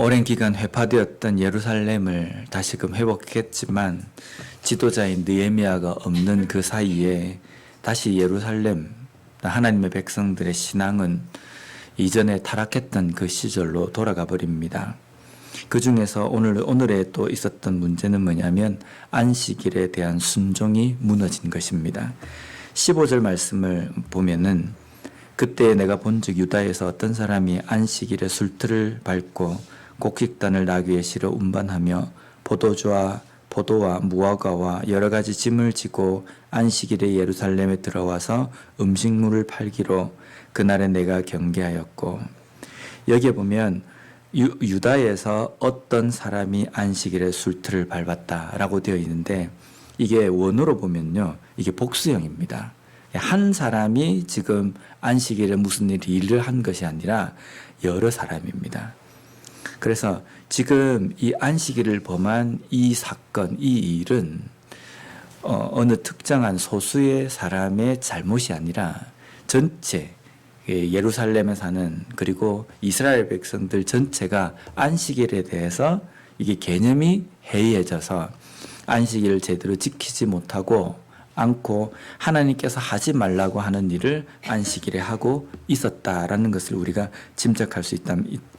오랜 기간 회파되었던 예루살렘을 다시금 회복했지만 지도자인 느헤미야가 없는 그 사이에 다시 예루살렘, 하나님의 백성들의 신앙은 이전에 타락했던 그 시절로 돌아가 버립니다. 그 중에서 오늘에 또 있었던 문제는 뭐냐면 안식일에 대한 순종이 무너진 것입니다. 15절 말씀을 보면은 그때 내가 본즉 유다에서 어떤 사람이 안식일에 술틀을 밟고 곡식단을 나귀에 실어 운반하며 포도와 무화과와 여러 가지 짐을 지고 안식일에 예루살렘에 들어와서 음식물을 팔기로 그날에 내가 경계하였고, 여기에 보면 유다에서 어떤 사람이 안식일에 술틀을 밟았다라고 되어 있는데, 이게 원어로 보면요, 이게 복수형입니다. 한 사람이 지금 안식일에 무슨 일을 한 것이 아니라 여러 사람입니다. 그래서 지금 이 안식일을 범한 이 사건, 이 일은 어느 특정한 소수의 사람의 잘못이 아니라 전체 예루살렘에 사는, 그리고 이스라엘 백성들 전체가 안식일에 대해서 이게 개념이 해이해져서 안식일을 제대로 지키지 못하고 않고 하나님께서 하지 말라고 하는 일을 안식일에 하고 있었다라는 것을 우리가 짐작할 수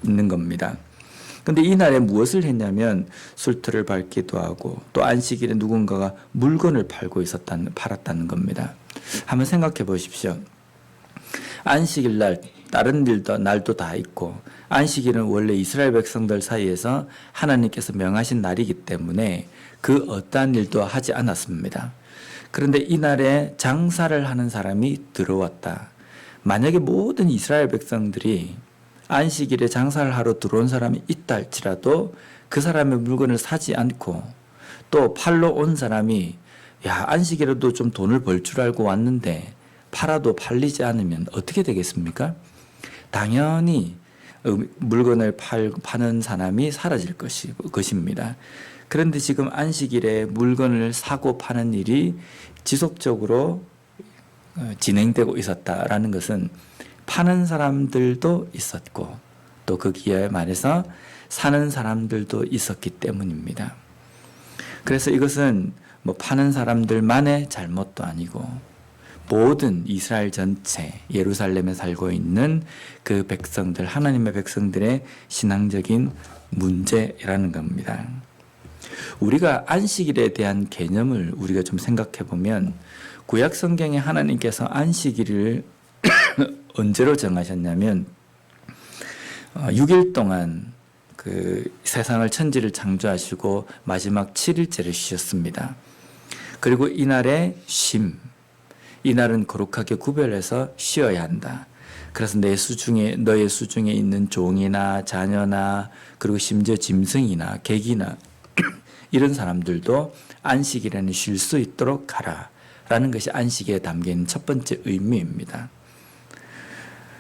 있는 겁니다. 그런데 이날에 무엇을 했냐면 술틀을 밟기도 하고 또 안식일에 누군가가 물건을 팔았다는 겁니다. 한번 생각해 보십시오. 안식일 날 다른 날도 다 있고, 안식일은 원래 이스라엘 백성들 사이에서 하나님께서 명하신 날이기 때문에 그 어떠한 일도 하지 않았습니다. 그런데 이날에 장사를 하는 사람이 들어왔다. 만약에 모든 이스라엘 백성들이 안식일에 장사를 하러 들어온 사람이 있다 할지라도 그 사람의 물건을 사지 않고 또 팔러 온 사람이 안식일에도 좀 돈을 벌 줄 알고 왔는데 팔아도 팔리지 않으면 어떻게 되겠습니까? 당연히 물건을 파는 사람이 사라질 것입니다. 그런데 지금 안식일에 물건을 사고 파는 일이 지속적으로 진행되고 있었다라는 것은 파는 사람들도 있었고 또 거기에 말해서 사는 사람들도 있었기 때문입니다. 그래서 이것은 파는 사람들만의 잘못도 아니고 모든 이스라엘 전체, 예루살렘에 살고 있는 그 백성들, 하나님의 백성들의 신앙적인 문제라는 겁니다. 우리가 안식일에 대한 개념을 우리가 좀 생각해 보면 구약 성경에 하나님께서 안식일을 언제로 정하셨냐면 6일 동안 그 세상을 천지를 창조하시고 마지막 7일째를 쉬셨습니다. 그리고 이날에 이날은 거룩하게 구별해서 쉬어야 한다. 그래서 너의 수중에 있는 종이나 자녀나 그리고 심지어 짐승이나 객이나 이런 사람들도 안식일에는 쉴 수 있도록 하라 라는 것이 안식에 담긴 첫 번째 의미입니다.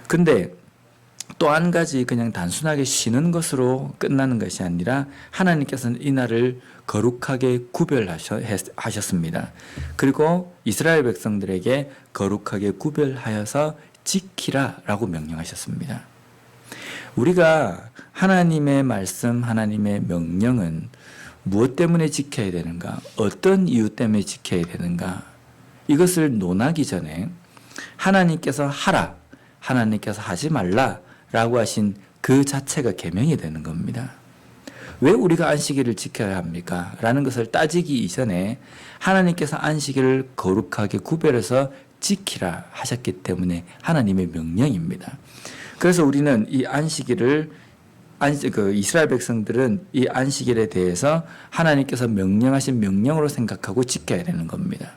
근데 또 한 가지 그냥 단순하게 쉬는 것으로 끝나는 것이 아니라 하나님께서는 이날을 거룩하게 구별하셨습니다. 그리고 이스라엘 백성들에게 거룩하게 구별하여서 지키라라고 명령하셨습니다. 우리가 하나님의 말씀, 하나님의 명령은 무엇 때문에 지켜야 되는가? 어떤 이유 때문에 지켜야 되는가? 이것을 논하기 전에 하나님께서 하라, 하나님께서 하지 말라라고 하신 그 자체가 계명이 되는 겁니다. 왜 우리가 안식일을 지켜야 합니까? 라는 것을 따지기 이전에 하나님께서 안식일을 거룩하게 구별해서 지키라 하셨기 때문에 하나님의 명령입니다. 그래서 우리는 이 안식일을 이스라엘 백성들은 이 안식일에 대해서 하나님께서 명령하신 명령으로 생각하고 지켜야 되는 겁니다.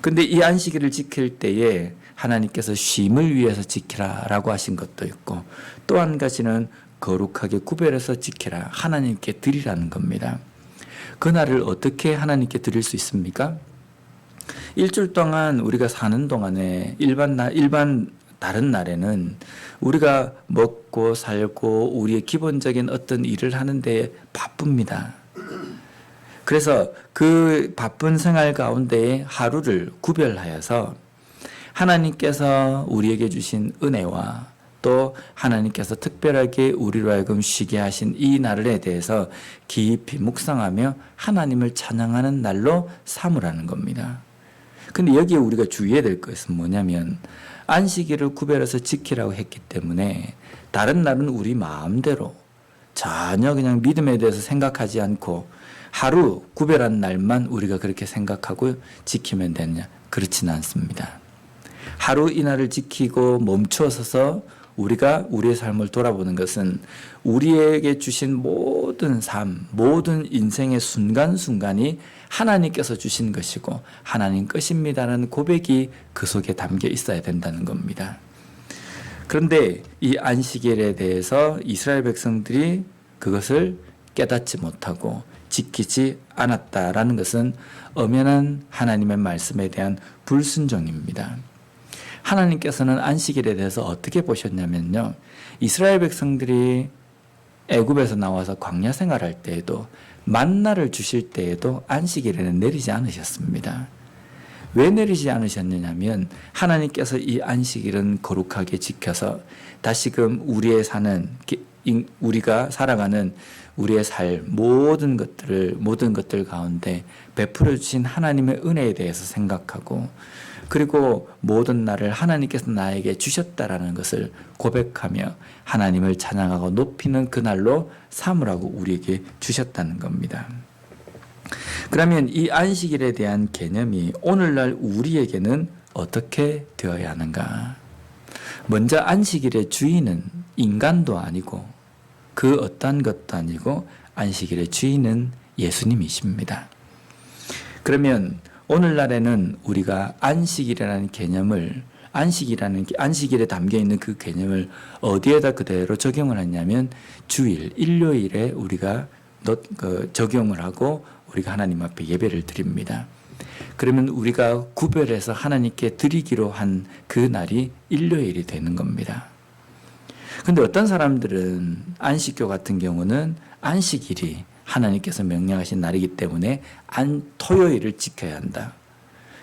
근데 이 안식일을 지킬 때에 하나님께서 쉼을 위해서 지키라라고 하신 것도 있고 또 한 가지는 거룩하게 구별해서 지키라, 하나님께 드리라는 겁니다. 그날을 어떻게 하나님께 드릴 수 있습니까? 일주일 동안 우리가 사는 동안에 일반 다른 날에는 우리가 먹고 살고 우리의 기본적인 어떤 일을 하는데 바쁩니다. 그래서 그 바쁜 생활 가운데 하루를 구별하여서 하나님께서 우리에게 주신 은혜와 또 하나님께서 특별하게 우리로 하여금 쉬게 하신 이 날에 대해서 깊이 묵상하며 하나님을 찬양하는 날로 삼으라는 겁니다. 근데 여기에 우리가 주의해야 될 것은 뭐냐면 안식일을 구별해서 지키라고 했기 때문에 다른 날은 우리 마음대로 전혀 그냥 믿음에 대해서 생각하지 않고 하루 구별한 날만 우리가 그렇게 생각하고 지키면 되느냐? 그렇지는 않습니다. 하루 이날을 지키고 멈춰서서 우리가 우리의 삶을 돌아보는 것은 우리에게 주신 모든 삶, 모든 인생의 순간순간이 하나님께서 주신 것이고 하나님 것입니다라는 고백이 그 속에 담겨 있어야 된다는 겁니다. 그런데 이 안식일에 대해서 이스라엘 백성들이 그것을 깨닫지 못하고 지키지 않았다라는 것은 엄연한 하나님의 말씀에 대한 불순종입니다. 하나님께서는 안식일에 대해서 어떻게 보셨냐면요. 이스라엘 백성들이 애굽에서 나와서 광야 생활할 때에도 만나를 주실 때에도 안식일에는 내리지 않으셨습니다. 왜 내리지 않으셨느냐면 하나님께서 이 안식일은 거룩하게 지켜서 다시금 우리가 살아가는 우리의 삶 모든 것들 가운데 베풀어 주신 하나님의 은혜에 대해서 생각하고 그리고 모든 날을 하나님께서 나에게 주셨다라는 것을 고백하며 하나님을 찬양하고 높이는 그날로 삼으라고 우리에게 주셨다는 겁니다. 그러면 이 안식일에 대한 개념이 오늘날 우리에게는 어떻게 되어야 하는가? 먼저 안식일의 주인은 인간도 아니고 그 어떠한 것도 아니고 안식일의 주인은 예수님이십니다. 그러면 오늘날에는 우리가 안식일이라는 개념을 안식일에 담겨 있는 그 개념을 어디에다 그대로 적용을 하냐면 주일, 일요일에 우리가 적용을 하고 우리가 하나님 앞에 예배를 드립니다. 그러면 우리가 구별해서 하나님께 드리기로 한 그 날이 일요일이 되는 겁니다. 근데 어떤 사람들은 안식교 같은 경우는 안식일이 하나님께서 명령하신 날이기 때문에 토요일을 지켜야 한다.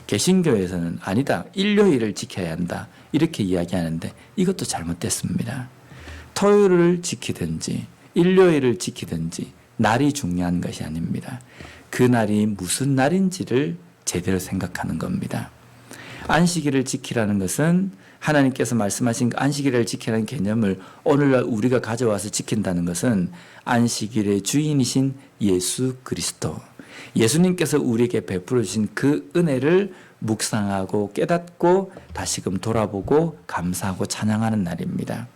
개신교에서는 아니다. 일요일을 지켜야 한다. 이렇게 이야기하는데 이것도 잘못됐습니다. 토요일을 지키든지 일요일을 지키든지 날이 중요한 것이 아닙니다. 그 날이 무슨 날인지를 제대로 생각하는 겁니다. 안식일을 지키라는 것은 하나님께서 말씀하신 안식일을 지키라는 개념을 오늘날 우리가 가져와서 지킨다는 것은 안식일의 주인이신 예수 그리스도, 예수님께서 우리에게 베풀어 주신 그 은혜를 묵상하고 깨닫고 다시금 돌아보고 감사하고 찬양하는 날입니다.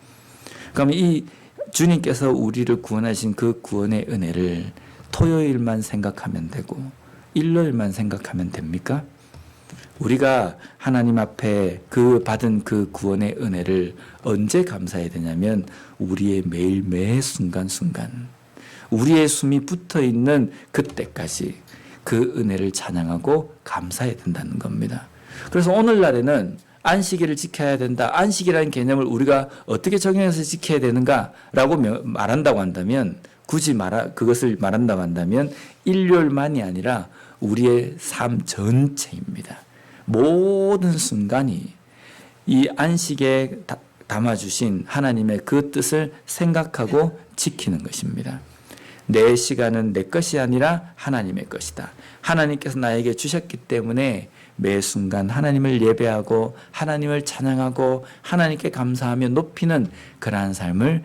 그럼 이 주님께서 우리를 구원하신 그 구원의 은혜를 토요일만 생각하면 되고 일요일만 생각하면 됩니까? 우리가 하나님 앞에 받은 그 구원의 은혜를 언제 감사해야 되냐면 우리의 매일매일 순간순간 우리의 숨이 붙어있는 그때까지 그 은혜를 찬양하고 감사해야 된다는 겁니다. 그래서 오늘날에는 안식일을 지켜야 된다. 안식이라는 개념을 우리가 어떻게 적용해서 지켜야 되는가라고 말한다고 한다면 그것을 말한다고 한다면 일요일만이 아니라 우리의 삶 전체입니다. 모든 순간이 이 안식에 담아주신 하나님의 그 뜻을 생각하고 지키는 것입니다. 내 시간은 내 것이 아니라 하나님의 것이다. 하나님께서 나에게 주셨기 때문에 매 순간 하나님을 예배하고 하나님을 찬양하고 하나님께 감사하며 높이는 그러한 삶을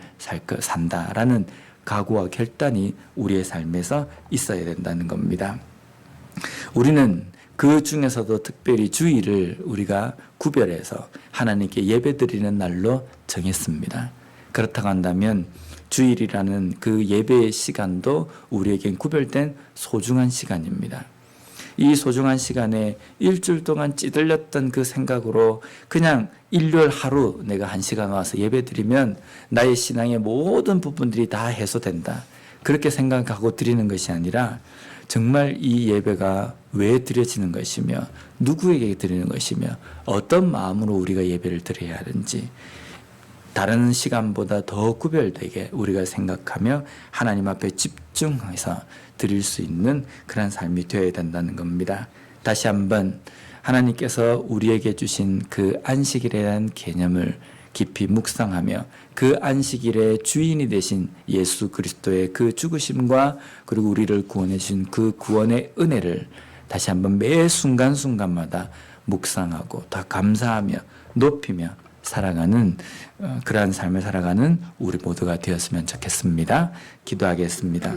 산다라는 각오와 결단이 우리의 삶에서 있어야 된다는 겁니다. 우리는 그 중에서도 특별히 주일을 우리가 구별해서 하나님께 예배드리는 날로 정했습니다. 그렇다고 한다면 주일이라는 그 예배의 시간도 우리에겐 구별된 소중한 시간입니다. 이 소중한 시간에 일주일 동안 찌들렸던 그 생각으로 그냥 일요일 하루 내가 1시간 와서 예배드리면 나의 신앙의 모든 부분들이 다 해소된다. 그렇게 생각하고 드리는 것이 아니라 정말 이 예배가 왜 드려지는 것이며 누구에게 드리는 것이며 어떤 마음으로 우리가 예배를 드려야 하는지 다른 시간보다 더 구별되게 우리가 생각하며 하나님 앞에 집중해서 드릴 수 있는 그런 삶이 되어야 된다는 겁니다. 다시 한번 하나님께서 우리에게 주신 그 안식일에 대한 개념을 깊이 묵상하며 그 안식일의 주인이 되신 예수 그리스도의 그 죽으심과 그리고 우리를 구원해 주신 그 구원의 은혜를 다시 한번 매 순간순간마다 묵상하고 다 감사하며 높이며 살아가는 그러한 삶을 살아가는 우리 모두가 되었으면 좋겠습니다. 기도하겠습니다.